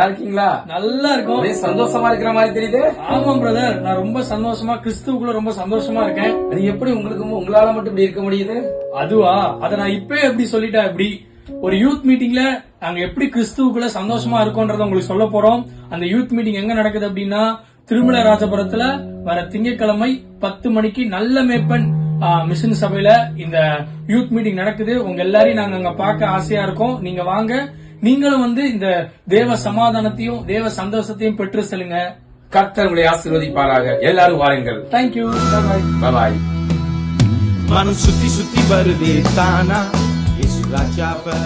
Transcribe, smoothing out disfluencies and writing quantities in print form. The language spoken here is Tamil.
நல்லா இருக்கீங்களா? நல்லா இருக்கும். ஒரே சந்தோஷமா இருக்கிற மாதிரி தெரியுது. ஆமா பிரதர், நான் ரொம்ப சந்தோஷமா கிறிஸ்துவுக்குள்ள ரொம்ப சந்தோஷமா இருக்கேன். அது எப்படி உங்களால மட்டும் இப்படி இருக்க முடியுது? அதுவா, அத நான் இப்பவே எப்படி சொல்லிட்டேன். எப்படி ஒரு யூத் மீட்டிங்ல நாங்க எப்படி கிறிஸ்துவுக்குள்ள சந்தோஷமா இருக்கோன்றத உங்களுக்கு சொல்ல போறோம். அந்த யூத் மீட்டிங் எங்க நடக்குது அப்படின்னா திருமலராஜபுரத்துல வர திங்கட்கிழமை 10 மணிக்கு நல்ல மேப்பன் மிஷன் சபையில இந்த யூத் மீட்டிங் நடக்குது. உங்க எல்லாரையும் நாங்க அங்க பார்க்க ஆசையா இருக்கோம். நீங்க வாங்க. நீங்களும் இந்த தேவ சமாதானத்தையும் தேவ சந்தோஷத்தையும் பெற்று செல்லுங்க. கர்த்தர் உங்களை ஆசீர்வதிப்பாராக. எல்லாரும் வாருங்கள். தேங்க்யூ. பாய். மனம் சுத்தி சுத்தி வருதே தானா இயேசு ராஜாவை